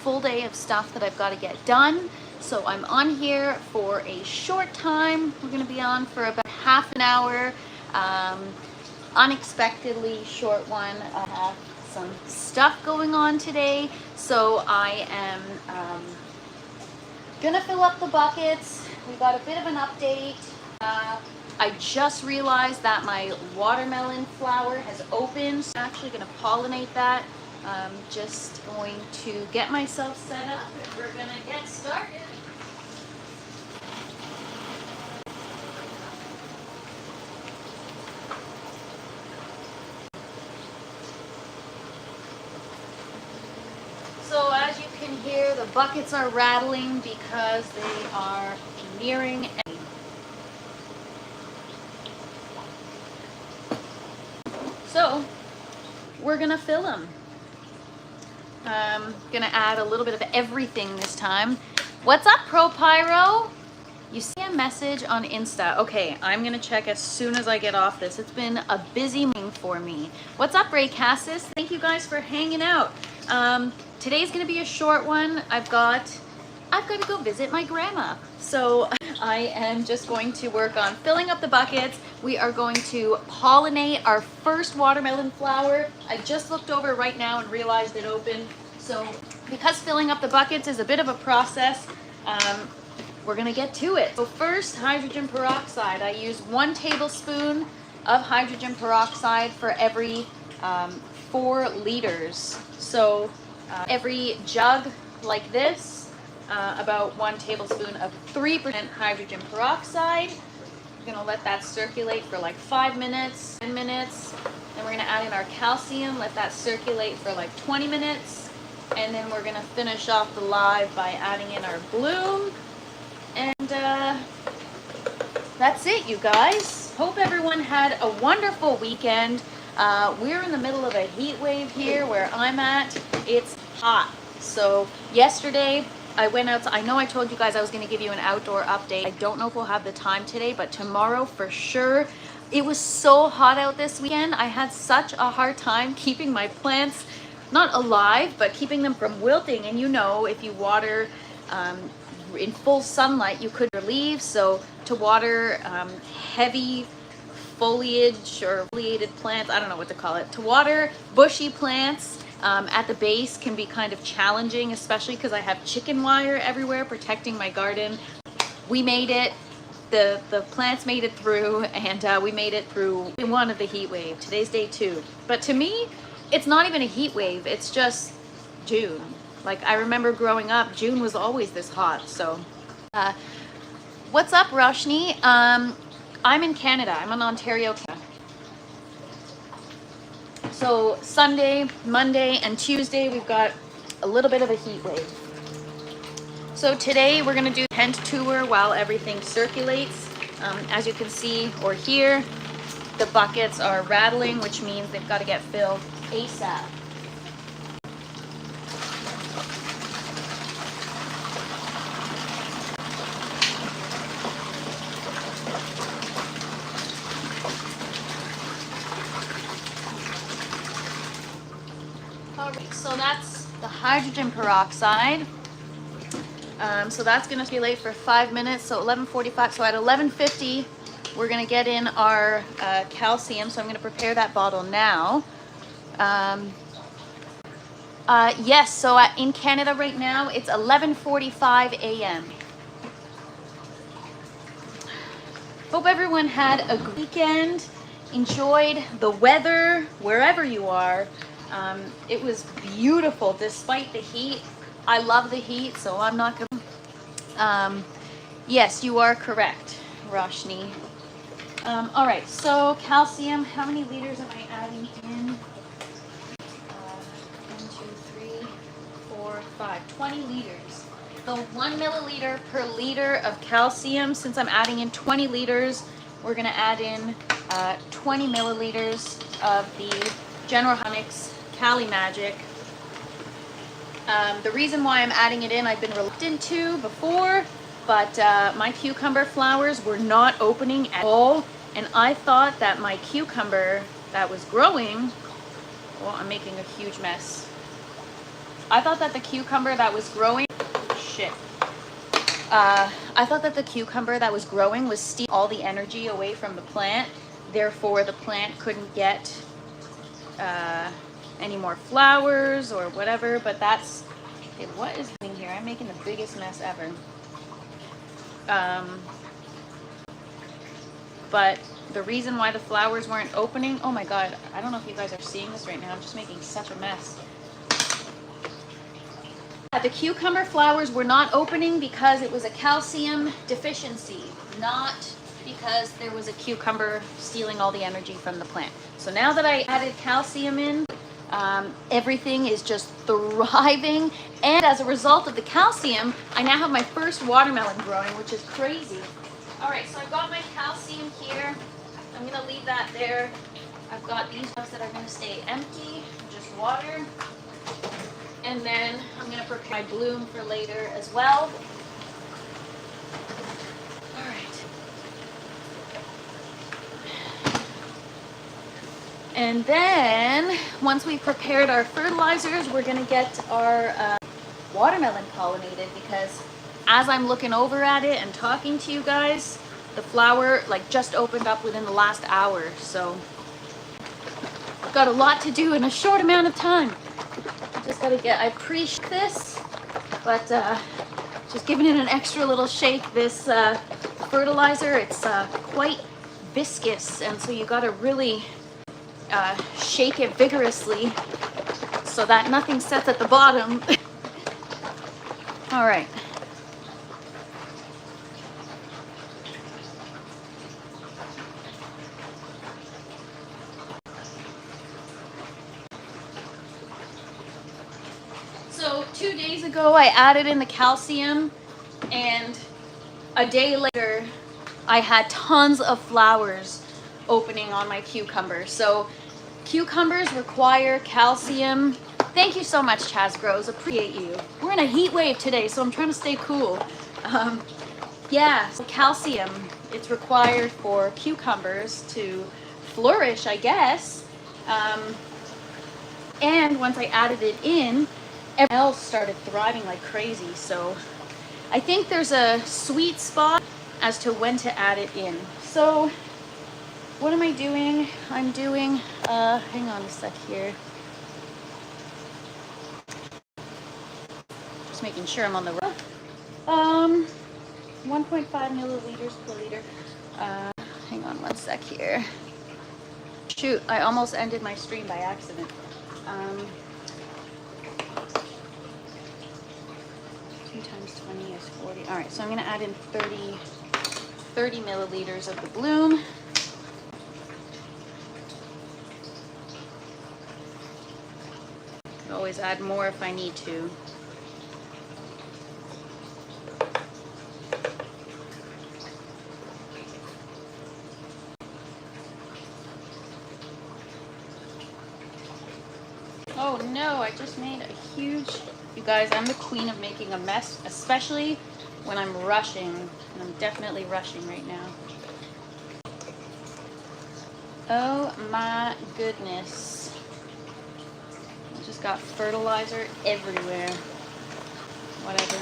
full day of stuff that I've got to get done. So I'm on here for a short time. We're going to be on for about half an hour. Unexpectedly short one. I have some stuff going on today, so I am gonna fill up the buckets. We got a bit of an update. I just realized that my watermelon flower has opened. I'm actually gonna pollinate that. Just going to get myself set up and we're gonna get started. So as you can hear, the buckets are rattling because they are nearing. So we're gonna fill them. Gonna add a little bit of everything this time. What's up, Pro Pyro? You see a message on Insta. Okay, I'm gonna check as soon as I get off this. It's been a busy morning for me. What's up, Ray Cassis? Thank you guys for hanging out. Today's gonna be a short one. I've got to go visit my grandma. So I am just going to work on filling up the buckets. We are going to pollinate our first watermelon flower. I just looked over right now and realized it opened. So because filling up the buckets is a bit of a process, we're gonna get to it. So first, hydrogen peroxide. I use 1 tablespoon of hydrogen peroxide for every 4 liters. So every jug like this, about 1 tablespoon of 3% hydrogen peroxide. We're gonna let that circulate for like 5 minutes, 10 minutes. Then we're gonna add in our calcium, let that circulate for like 20 minutes. And then we're gonna finish off the live by adding in our bloom. And that's it, you guys. Hope everyone had a wonderful weekend. We're in the middle of a heat wave here where I'm at. It's hot. So yesterday I went out. I know I told you guys I was going to give you an outdoor update. I don't know if we'll have the time today, but tomorrow for sure. It was so hot out this weekend. I had such a hard time keeping my plants not alive, but keeping them from wilting. And you know, if you water in full sunlight, you could leave. So to water heavy foliage or foliated plants, I don't know what to call it, to water bushy plants at the base can be kind of challenging, especially because I have chicken wire everywhere protecting my garden. We made it. The plants made it through, and we made it through one of the heat wave. Today's day 2. But to me, it's not even a heat wave. It's just June. Like, I remember growing up, June was always this hot. So what's up, Roshni? I'm in Canada. I'm in Ontario, Canada. So Sunday, Monday, and Tuesday, we've got a little bit of a heat wave. So today we're gonna do a tent tour while everything circulates. As you can see or hear, the buckets are rattling, which means they've got to get filled ASAP. Alright, so that's the hydrogen peroxide. So that's going to circulate for 5 minutes, so 11:45. So at 11:50, we're going to get in our calcium. So I'm going to prepare that bottle now. Yes, so in Canada right now, it's 11:45 a.m. Hope everyone had a good weekend, enjoyed the weather wherever you are. It was beautiful despite the heat. I love the heat, so I'm not going to... yes, you are correct, Roshni. All right, so calcium, how many liters am I adding in? 1, 2, 3, 4, 5, 20 liters. So 1 milliliter per liter of calcium. Since I'm adding in 20 liters, we're going to add in 20 milliliters of the General Honics Cali Magic. The reason why I'm adding it in, I've been reluctant to before, but my cucumber flowers were not opening at all, and I thought that my cucumber that was growing, well, I'm making a huge mess. I thought that the cucumber that was growing, I thought that the cucumber that was growing was stealing all the energy away from the plant. Therefore, the plant couldn't get any more flowers or whatever. But that's, okay, what is happening here? I'm making the biggest mess ever. But the reason why the flowers weren't opening, oh my God, I don't know if you guys are seeing this right now. I'm just making such a mess. The cucumber flowers were not opening because it was a calcium deficiency, not because there was a cucumber stealing all the energy from the plant. So now that I added calcium in, everything is just thriving. And as a result of the calcium, I now have my first watermelon growing, which is crazy. All right, so I've got my calcium here. I'm gonna leave that there. I've got these ones that are gonna stay empty, just water. And then I'm gonna prepare my bloom for later as well. All right. And then once we've prepared our fertilizers, we're gonna get our watermelon pollinated, because as I'm looking over at it and talking to you guys, the flower like just opened up within the last hour. So I've got a lot to do in a short amount of time. Just gotta get, I pre-shake this, but just giving it an extra little shake. This fertilizer, it's quite viscous, and so you gotta really shake it vigorously so that nothing sets at the bottom. All right. So 2 days ago, I added in the calcium, and a day later, I had tons of flowers opening on my cucumbers. So cucumbers require calcium. Thank you so much, Chaz Grows. Appreciate you. We're in a heat wave today, so I'm trying to stay cool. Yeah, so calcium, it's required for cucumbers to flourish, I guess. And once I added it in, everything else started thriving like crazy. So I think there's a sweet spot as to when to add it in. So what am I doing? I'm doing, hang on a sec here. Just making sure I'm on the right. 1.5 milliliters per liter. Hang on one sec here. Shoot, I almost ended my stream by accident. 2 times 20 is 40. All right, so I'm gonna add in 30 milliliters of the bloom. Could always add more if I need to. Oh no, I just made a huge, you guys, I'm the queen of making a mess, especially when I'm rushing, and I'm definitely rushing right now. Oh my goodness. I just got fertilizer everywhere. Whatever.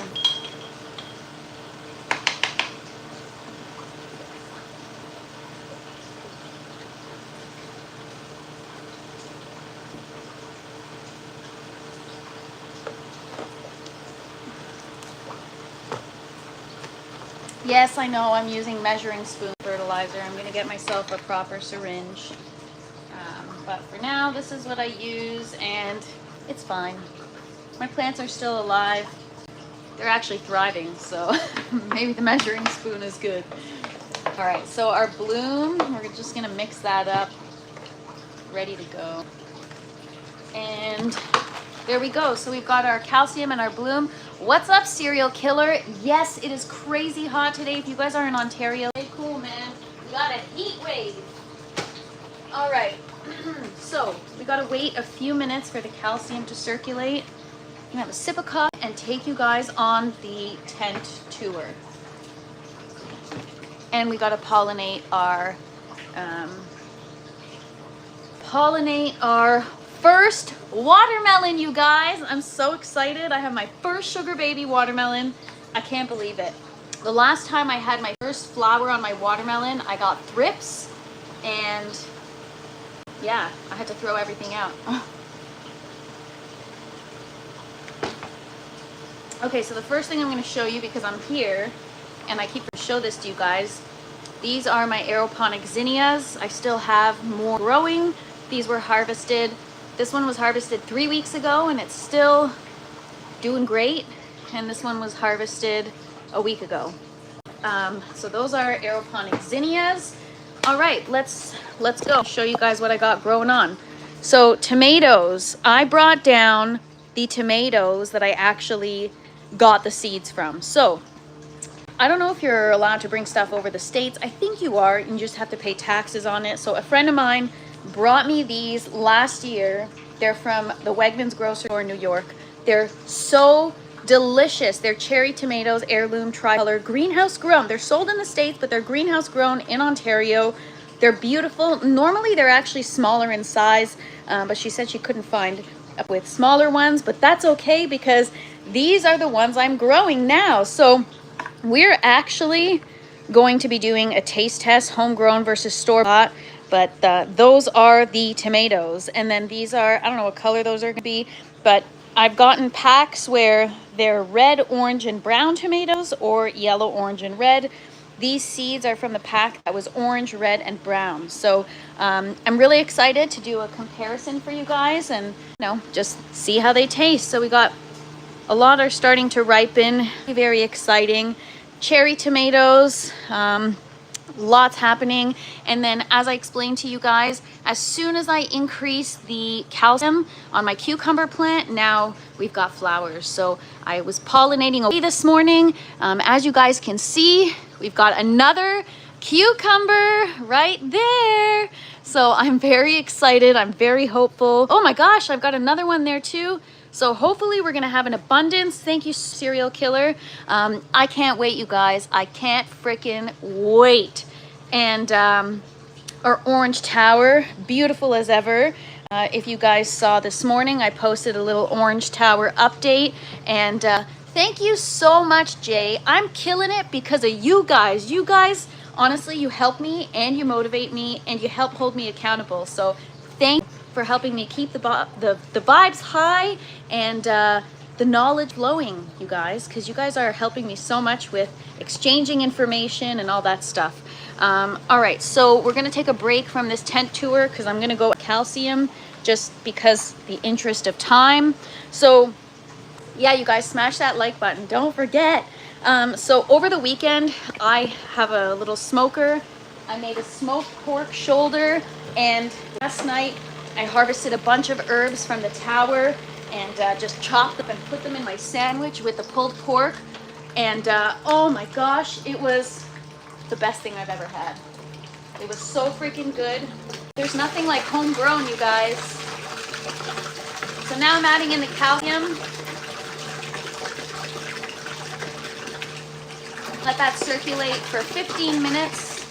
Yes, I know I'm using measuring spoon fertilizer. I'm going to get myself a proper syringe. But for now, this is what I use, and it's fine. My plants are still alive. They're actually thriving, so maybe the measuring spoon is good. All right, so our bloom, we're just going to mix that up. Ready to go. And there we go. So we've got our calcium and our bloom. What's up, serial killer? Yes, it is crazy hot today. If you guys are in Ontario, hey, cool, man. We got a heat wave. All right. So we got to wait a few minutes for the calcium to circulate. I'm gonna have a sip of coffee and take you guys on the tent tour. And we got to pollinate our first watermelon, you guys. I'm so excited. I have my first sugar baby watermelon. I can't believe it. The last time I had my first flower on my watermelon, I got thrips, and yeah, I had to throw everything out. Okay, so the first thing I'm going to show you, because I'm here and I keep to show this to you guys, these are my aeroponic zinnias. I still have more growing. These were harvested. This one was harvested 3 weeks ago and it's still doing great. And this one was harvested a week ago. So those are aeroponic zinnias. All right, let's go show you guys what I got growing on. So tomatoes, I brought down the tomatoes that I actually got the seeds from. So I don't know if you're allowed to bring stuff over the States. I think you are. You just have to pay taxes on it. So a friend of mine brought me these last year. They're from the Wegmans grocery store in New York. They're so delicious. They're cherry tomatoes, heirloom, tricolor, greenhouse grown. They're sold in the States, but they're greenhouse grown in Ontario. They're beautiful. Normally they're actually smaller in size, but she said she couldn't find up with smaller ones, but that's okay because these are the ones I'm growing now. So we're actually going to be doing a taste test, homegrown versus store-bought, but those are the tomatoes. And then these are, I don't know what color those are going to be, but I've gotten packs where they're red, orange, and brown tomatoes or yellow, orange, and red. These seeds are from the pack that was orange, red, and brown. So I'm really excited to do a comparison for you guys and just see how they taste. So we got a lot are starting to ripen. Very exciting. Cherry tomatoes, lots happening. And then as I explained to you guys, as soon as I increase the calcium on my cucumber plant, now we've got flowers. So I was pollinating away this morning. As you guys can see, we've got another cucumber right there. So I'm very excited. I'm very hopeful. Oh my gosh, I've got another one there too. So hopefully we're gonna have an abundance. Thank you, serial killer. I can't wait, you guys. I can't freaking wait. And our orange tower, beautiful as ever. If you guys saw this morning, I posted a little orange tower update. And thank you so much, Jay. I'm killing it because of you guys. You guys, honestly, you help me and you motivate me and you help hold me accountable. So thank you for helping me keep the vibes high and the knowledge flowing, you guys, because you guys are helping me so much with exchanging information and all that stuff. All right, so we're gonna take a break from this tent tour because I'm gonna go calcium just because the interest of time. So yeah, you guys, smash that like button, don't forget. So over the weekend I have a little smoker. I made a smoked pork shoulder, and last night I harvested a bunch of herbs from the tower and just chopped them and put them in my sandwich with the pulled pork. And oh my gosh, it was the best thing I've ever had. It was so freaking good. There's nothing like homegrown, you guys. So now I'm adding in the calcium. Let that circulate for 15 minutes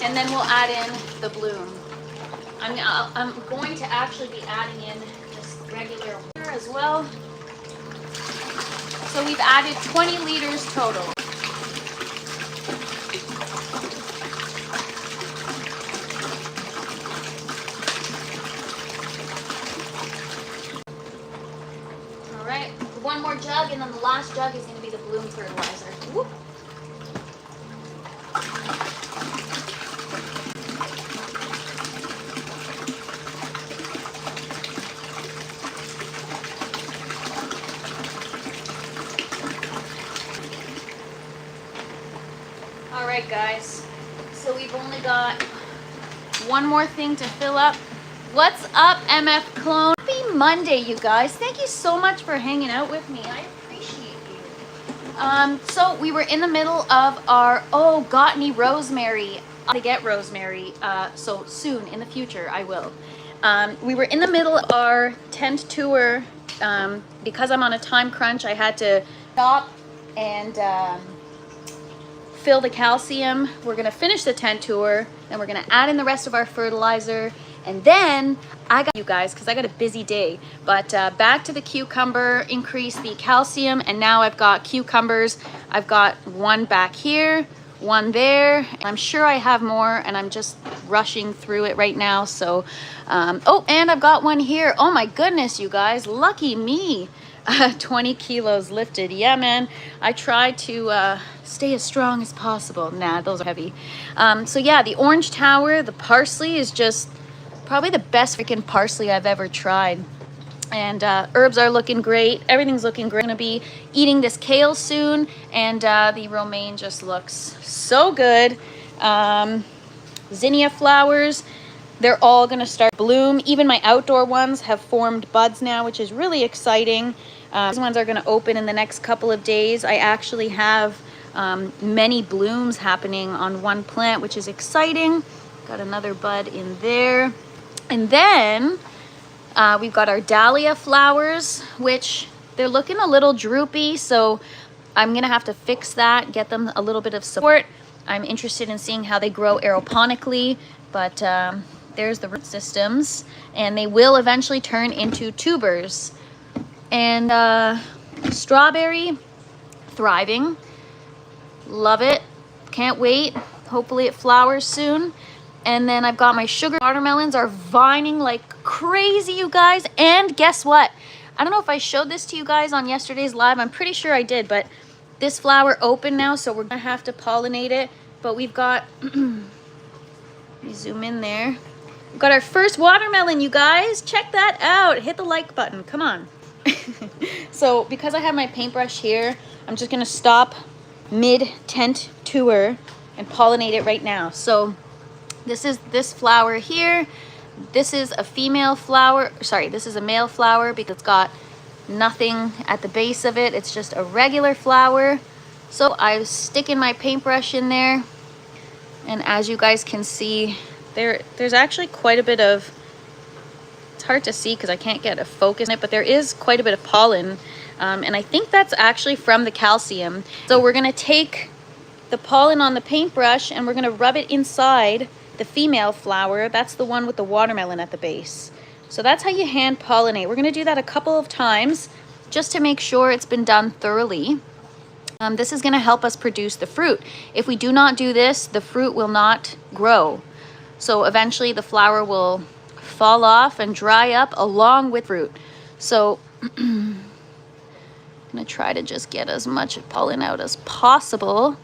and then we'll add in the bloom. I'm going to actually be adding in just regular water as well. So we've added 20 liters total. All right, one more jug, and then the last jug is going to be the bloom fertilizer. Whoop. Alright guys, so we've only got one more thing to fill up. What's up, MF Clone? Happy Monday, you guys. Thank you so much for hanging out with me. I appreciate you. So we were in the middle of our, got any rosemary. To get rosemary, so soon in the future I will. We were in the middle of our tent tour. Because I'm on a time crunch, I had to stop and fill the calcium. We're gonna finish the tent tour, then we're gonna add in the rest of our fertilizer, And then I got you guys, because I got a busy day, but back to the cucumber, increase the calcium, and now I've got cucumbers. I've got one back here, one there. I'm sure I have more, and I'm just rushing through it right now. So, oh, and I've got one here. Oh my goodness, you guys, lucky me. 20 kilos lifted. Yeah, man, I try to stay as strong as possible. Nah, those are heavy. So yeah, the orange tower, the parsley is just probably the best freaking parsley I've ever tried. And herbs are looking great. Everything's looking great. I'm gonna be eating this kale soon, and the romaine just looks so good. Zinnia flowers, they're all gonna start bloom. Even my outdoor ones have formed buds now, which is really exciting. These ones are gonna open in the next couple of days. I actually have many blooms happening on one plant, which is exciting. Got another bud in there. And then we've got our dahlia flowers, which they're looking a little droopy, so I'm gonna have to fix that, get them a little bit of support. I'm interested in seeing how they grow aeroponically, but there's the root systems, and they will eventually turn into tubers. And strawberry, thriving, love it, can't wait. Hopefully it flowers soon. And then I've got my sugar watermelons are vining like crazy, you guys. And guess what? I don't know if I showed this to you guys on yesterday's live. I'm pretty sure I did, but this flower opened now, so we're gonna have to pollinate it. But we've got, let me zoom in there. We've got our first watermelon, you guys. Check that out. Hit the like button, come on. So because I have my paintbrush here, I'm just gonna stop mid-tent tour and pollinate it right now. So this is this flower here. This is a female flower. Sorry, this is a male flower because it's got nothing at the base of it. It's just a regular flower. So I stick in my paintbrush in there, and as you guys can see, there's actually quite a bit of, it's hard to see because I can't get a focus in it, but there is quite a bit of pollen, and I think that's actually from the calcium. So we're gonna take the pollen on the paintbrush and we're gonna rub it inside the female flower. That's the one with the watermelon at the base. So that's how you hand pollinate. We're gonna do that a couple of times just to make sure it's been done thoroughly. This is gonna help us produce the fruit. If we do not do this, the fruit will not grow. So eventually the flower will fall off and dry up along with fruit. So I'm gonna try to just get as much pollen out as possible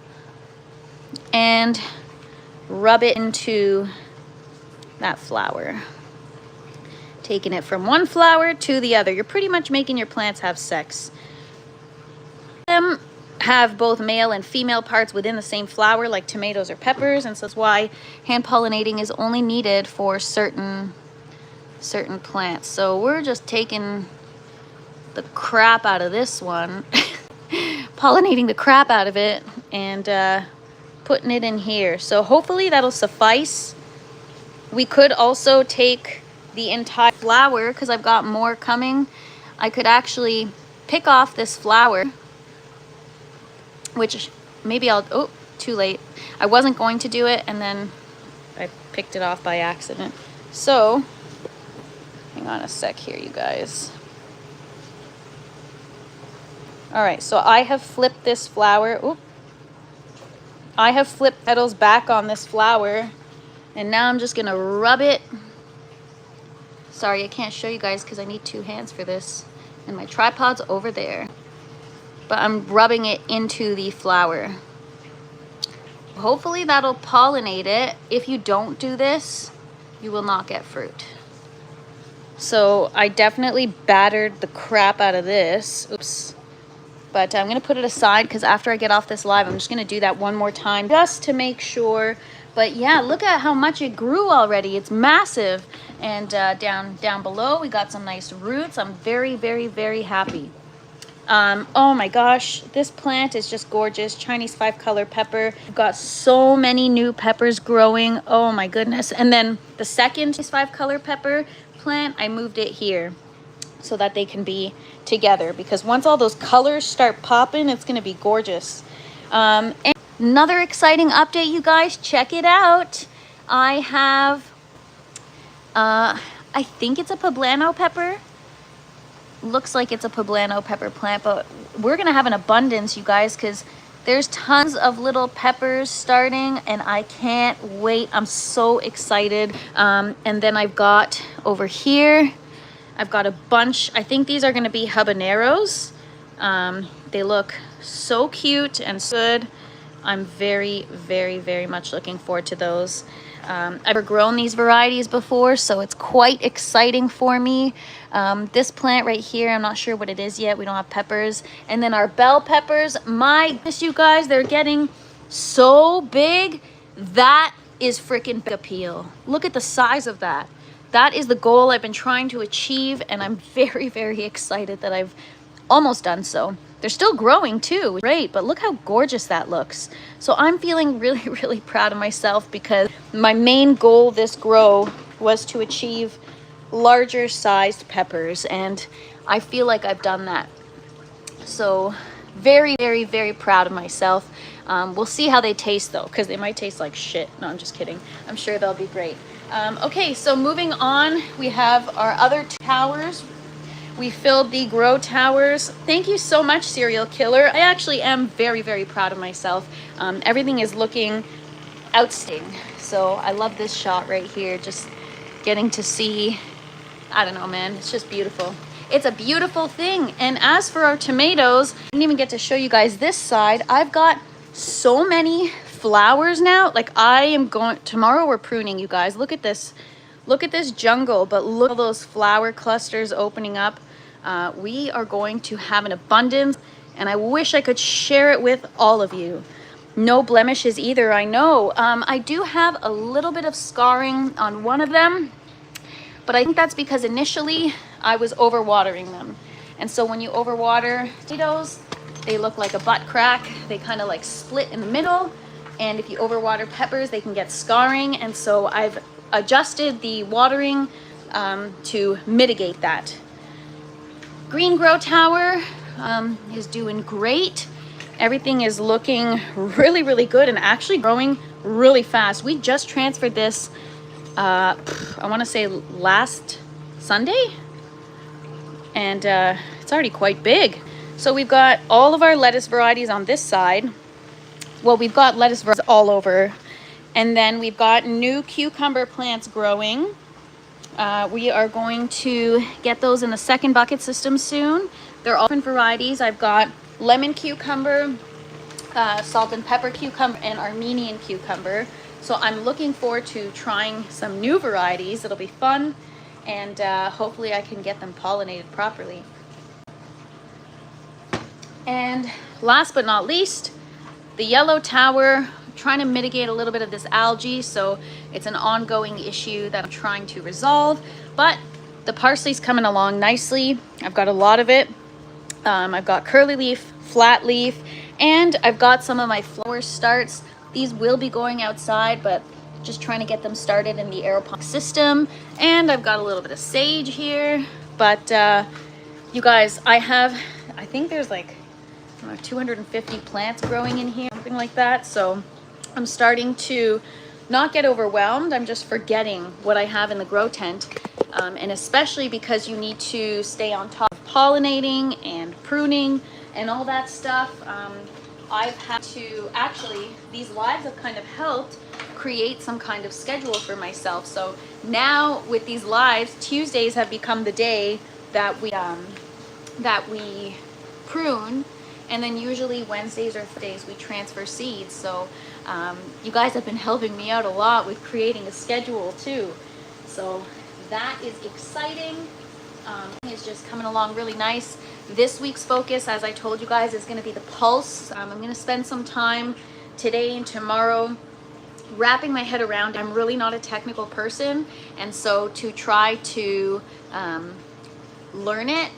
and rub it into that flower. Taking it from one flower to the other. You're pretty much making your plants have sex. Them have both male and female parts within the same flower, like tomatoes or peppers, and so that's why hand pollinating is only needed for certain plants. So we're just taking the crap out of this one, pollinating the crap out of it, and putting it in here. So hopefully that'll suffice. We could also take the entire flower, because I've got more coming. I could actually pick off this flower, which maybe I'll, oh, too late. I wasn't going to do it, and then I picked it off by accident. So, hang on a sec here, you guys. All right, so I have flipped this flower. Oop. I have flipped petals back on this flower, and now I'm just gonna rub it. Sorry, I can't show you guys because I need 2 hands for this, and my tripod's over there. But I'm rubbing it into the flower. Hopefully that'll pollinate it. If you don't do this, you will not get fruit. So I definitely battered the crap out of this. Oops. But I'm gonna put it aside because after I get off this live, I'm just gonna do that one more time just to make sure. But yeah, look at how much it grew already. It's massive. And down below, we got some nice roots. I'm very, very, very happy. Oh my gosh, this plant is just gorgeous. Chinese 5-color pepper. We've got so many new peppers growing. Oh my goodness. And then the second 5-color pepper plant, I moved it here so that they can be together, because once all those colors start popping, it's going to be gorgeous. And another exciting update, you guys, check it out. I have I think it's a poblano pepper. Looks like it's a poblano pepper plant, but we're gonna have an abundance, you guys, because there's tons of little peppers starting and I can't wait. I'm so excited. And then I've got over here, I've got a bunch. I think these are gonna be habaneros. They look so cute and good. I'm very, very, very much looking forward to those. I've grown these varieties before, so it's quite exciting for me. This plant right here, I'm not sure what it is yet. We don't have peppers. And then our bell peppers, my goodness, you guys, they're getting so big. That is freaking big appeal. Look at the size of that. That is the goal I've been trying to achieve, and I'm very, very excited that I've almost done so. They're still growing too, great, but look how gorgeous that looks. So I'm feeling really, really proud of myself because my main goal this grow was to achieve larger sized peppers, and I feel like I've done that. So very, very, very proud of myself. We'll see how they taste though, because they might taste like shit. No, I'm just kidding. I'm sure they'll be great. Okay, so moving on, we have our other towers. We filled the grow towers. Thank you so much, Serial Killer. I actually am very, very proud of myself. Everything is looking outstanding. So I love this shot right here, just getting to see, I don't know, man, it's just beautiful. It's a beautiful thing. And as for our tomatoes, I didn't even get to show you guys this side. I've got so many flowers now. Like I am going, tomorrow we're pruning, you guys. Look at this. Look at this jungle, but look at those flower clusters opening up. We are going to have an abundance, and I wish I could share it with all of you. No blemishes either, I know. I do have a little bit of scarring on one of them, but I think that's because initially I was overwatering them. And so when you overwater potatoes, they look like a butt crack. They kind of like split in the middle. And if you overwater peppers, they can get scarring. And so I've adjusted the watering to mitigate that. Green grow tower is doing great. Everything is looking really, really good and actually growing really fast. We just transferred this, I want to say last Sunday, and it's already quite big. So we've got all of our lettuce varieties on this side. Well, we've got lettuce varieties all over. And then we've got new cucumber plants growing. We are going to get those in the second bucket system soon. They're all different varieties. I've got lemon cucumber, salt and pepper cucumber, and Armenian cucumber. So I'm looking forward to trying some new varieties. It'll be fun, and hopefully I can get them pollinated properly. And last but not least, the yellow tower. Trying to mitigate a little bit of this algae, so it's an ongoing issue that I'm trying to resolve, but the parsley's coming along nicely. I've got a lot of it. I've got curly leaf, flat leaf, and I've got some of my flower starts. These will be going outside, but just trying to get them started in the aeroponic system. And I've got a little bit of sage here, but you guys, I think there's like 250 plants growing in here, something like that. So I'm starting to not get overwhelmed. I'm just forgetting what I have in the grow tent. And especially because you need to stay on top of pollinating and pruning and all that stuff. I've had to, actually, these lives have kind of helped create some kind of schedule for myself. So now with these lives, Tuesdays have become the day that we prune. And then usually Wednesdays or Thursdays we transfer seeds. So you guys have been helping me out a lot with creating a schedule too. So that is exciting. It's just coming along really nice. This week's focus, as I told you guys, is going to be the pulse. I'm going to spend some time today and tomorrow wrapping my head around. I'm really not a technical person, and so to try to learn it,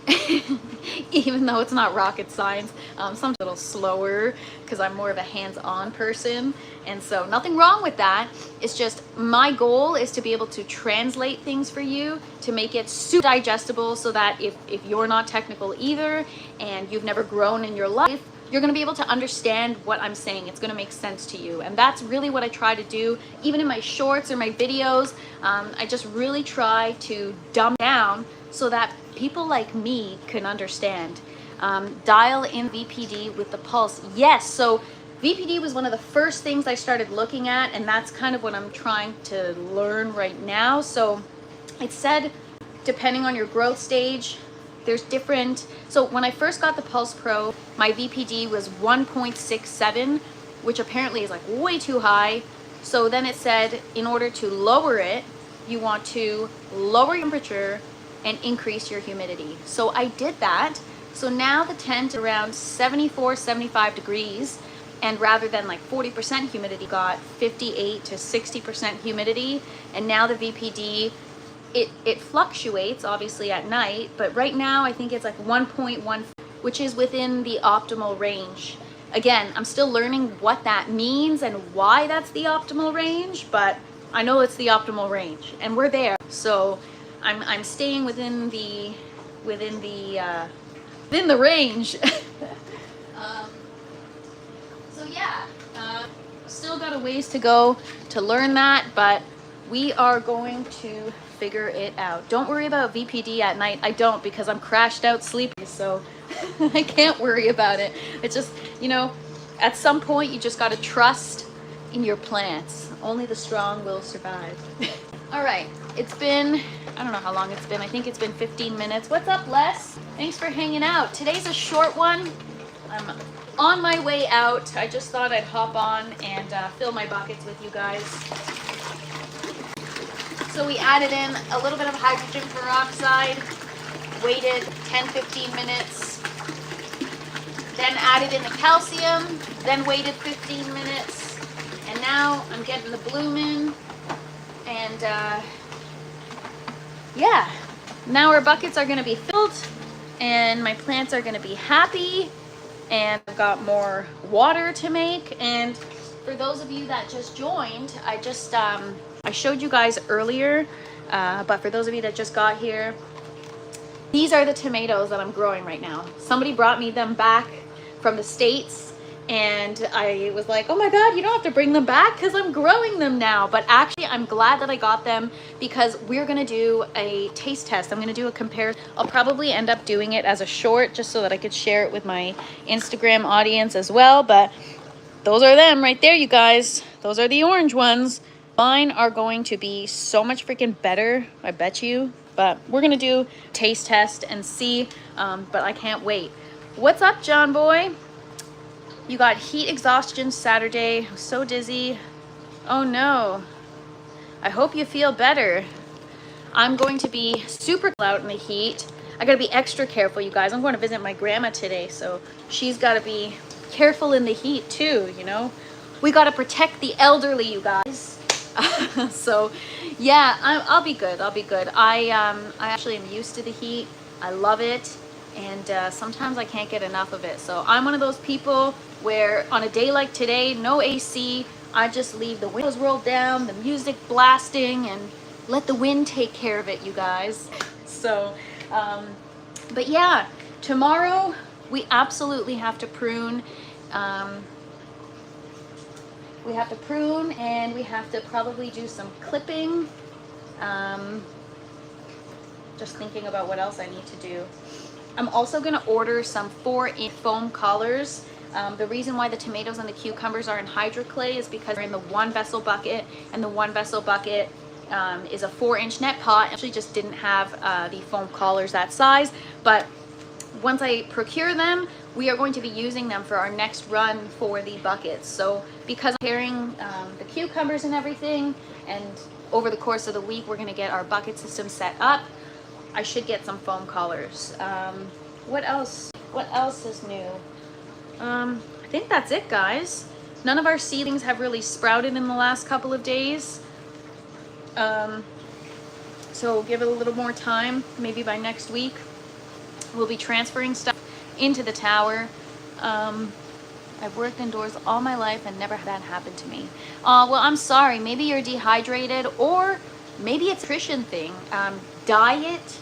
even though it's not rocket science, sometimes a little slower because I'm more of a hands-on person, and so nothing wrong with that. It's just my goal is to be able to translate things for you to make it super digestible, so that if you're not technical either and you've never grown in your life, you're going to be able to understand what I'm saying. It's going to make sense to you. And that's really what I try to do, even in my shorts or my videos. I just really try to dumb down so that people like me can understand. Dial in VPD with the pulse. Yes, so VPD was one of the first things I started looking at, and that's kind of what I'm trying to learn right now. So it said, depending on your growth stage, there's different. So when I first got the Pulse Pro, my VPD was 1.67, which apparently is like way too high. So then it said, in order to lower it, you want to lower your temperature and increase your humidity. So I did that. So now the tent is around 74, 75 degrees. And rather than like 40% humidity, got 58 to 60% humidity. And now the VPD, it fluctuates obviously at night, but right now I think it's like 1.1, which is within the optimal range. Again, I'm still learning what that means and why that's the optimal range, but I know it's the optimal range and we're there. So I'm staying within the range. So yeah, still got a ways to go to learn that, but we are going to figure it out. Don't worry about VPD at night. I don't, because I'm crashed out sleeping, so I can't worry about it. It's just, you know, at some point you just got to trust in your plants. Only the strong will survive. All right, it's been, I don't know how long it's been. I think it's been 15 minutes. What's up, Les? Thanks for hanging out. Today's a short one. I'm on my way out. I just thought I'd hop on and fill my buckets with you guys. So we added in a little bit of hydrogen peroxide, waited 10-15 minutes, then added in the calcium, then waited 15 minutes, and now I'm getting the bloom in, and yeah, now our buckets are going to be filled, and my plants are going to be happy, and I've got more water to make. And for those of you that just joined, I showed you guys earlier, but for those of you that just got here, these are the tomatoes that I'm growing right now. Somebody brought me them back from the States, and I was like, oh my God, you don't have to bring them back because I'm growing them now. But actually, I'm glad that I got them because we're gonna do a taste test. I'm gonna do a comparison. I'll probably end up doing it as a short just so that I could share it with my Instagram audience as well. But those are them right there, you guys. Those are the orange ones. Mine are going to be so much freaking better, I bet you. But we're gonna do taste test and see, but I can't wait. What's up, John boy? You got heat exhaustion Saturday. I'm so dizzy. Oh no. I hope you feel better. I'm going to be super out in the heat. I gotta be extra careful, you guys. I'm going to visit my grandma today, so she's gotta be careful in the heat too, you know? We gotta protect the elderly, you guys. So yeah, I'll be good. I'll be good. I actually am used to the heat. I love it, and sometimes I can't get enough of it. So I'm one of those people where on a day like today, no AC, I just leave the windows rolled down, the music blasting, and let the wind take care of it, you guys. So but yeah, tomorrow we absolutely have to prune. We have to prune, and we have to probably do some clipping. Just thinking about what else I need to do. I'm also gonna order some 4-inch foam collars. The reason why the tomatoes and the cucumbers are in hydroclay is because they're in the 1 vessel bucket, and the 1 vessel bucket is a 4-inch net pot. I actually just didn't have the foam collars that size, but once I procure them, we are going to be using them for our next run for the buckets. So because I'm carrying the cucumbers and everything, and over the course of the week, we're going to get our bucket system set up, I should get some foam collars. What else? What else is new? I think that's it, guys. None of our seedlings have really sprouted in the last couple of days. So give it a little more time. Maybe by next week, we'll be transferring stuff into the tower. I've worked indoors all my life and never had that happen to me. Well, I'm sorry. Maybe you're dehydrated, or maybe it's a nutrition thing. Diet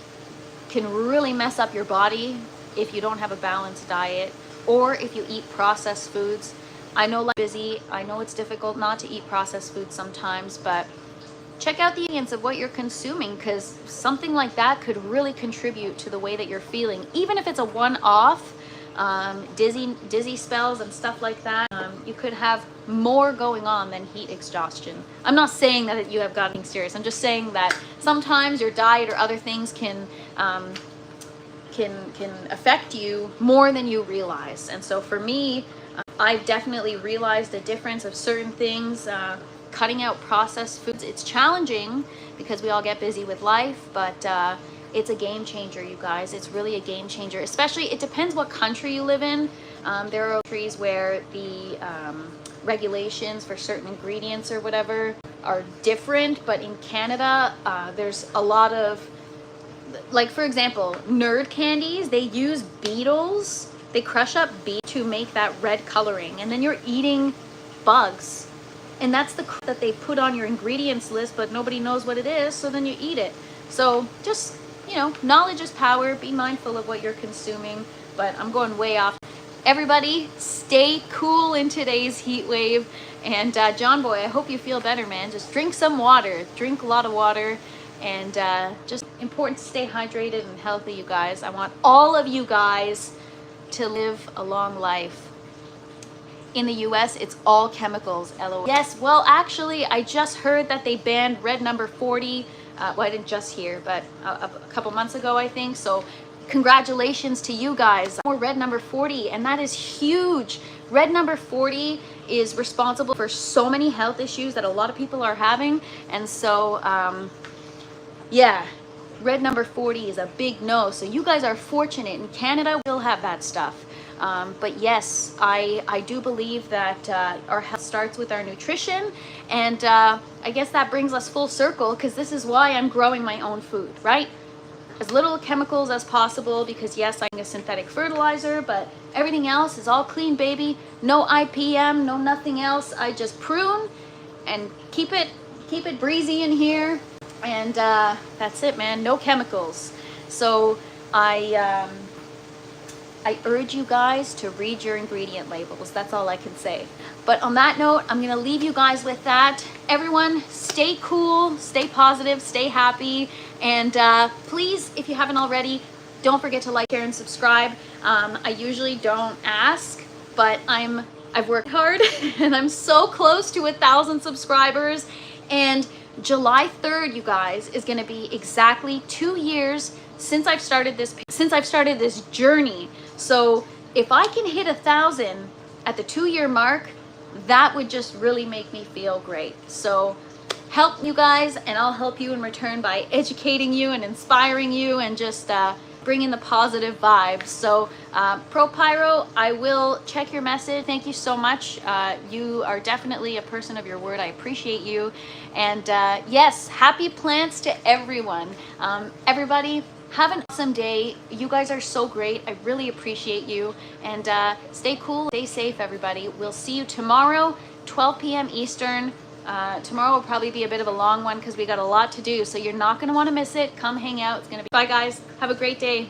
can really mess up your body if you don't have a balanced diet. or if you eat processed foods. I know like busy, I know it's difficult not to eat processed foods sometimes, but check out the ingredients of what you're consuming, because something like that could really contribute to the way that you're feeling, even if it's a one-off. Dizzy spells and stuff like that. You could have more going on than heat exhaustion. I'm not saying that you have gotten serious. I'm just saying that sometimes your diet or other things can affect you more than you realize. And so for me, I've definitely realized the difference of certain things. Cutting out processed foods, it's challenging because we all get busy with life, but it's a game changer, you guys. It's really a game changer. Especially, it depends what country you live in. There are countries where the regulations for certain ingredients or whatever are different, but in Canada, there's a lot of, like for example, nerd candies, they use beetles. They crush up beets to make that red coloring, and then you're eating bugs. And that's the crap that they put on your ingredients list, but nobody knows what it is, so then you eat it. So just, you know, knowledge is power. Be mindful of what you're consuming, but I'm going way off. Everybody, stay cool in today's heat wave. And John Boy, I hope you feel better, man. Just drink some water. Drink a lot of water. And just important to stay hydrated and healthy, you guys. I want all of you guys to live a long life. In the US, it's all chemicals, LOL. Yes, well, actually, I just heard that they banned red number 40. Well, I didn't just hear, but a couple months ago, I think. So congratulations to you guys. More red number 40, and that is huge. Red number 40 is responsible for so many health issues that a lot of people are having. And so, yeah, red number 40 is a big no. So you guys are fortunate. In Canada, we'll have that stuff. But yes, I do believe that our health starts with our nutrition, and I guess that brings us full circle, because this is why I'm growing my own food, right? As little chemicals as possible, because yes, I'm a synthetic fertilizer, but everything else is all clean, baby. No IPM, no nothing else. I just prune and keep it breezy in here, and that's it, man. No chemicals. So I urge you guys to read your ingredient labels. That's all I can say. But on that note, I'm gonna leave you guys with that. Everyone, stay cool, stay positive, stay happy, and please, if you haven't already, don't forget to like, share, and subscribe. I usually don't ask, but I've worked hard, and I'm so close to 1,000 subscribers. And July 3rd, you guys, is gonna be exactly 2 years since I've started this journey. So if I can hit 1,000 at the 2-year mark, that would just really make me feel great. So help you guys, and I'll help you in return by educating you and inspiring you, and just bringing the positive vibes. So Pro Pyro, I will check your message. Thank you so much. You are definitely a person of your word. I appreciate you. And yes, happy plants to everyone. Everybody, have an awesome day. You guys are so great. I really appreciate you. And stay cool, stay safe, everybody. We'll see you tomorrow, 12 p.m. Eastern. Tomorrow will probably be a bit of a long one because we got a lot to do. So you're not going to want to miss it. Come hang out. It's going to be... Bye, guys. Have a great day.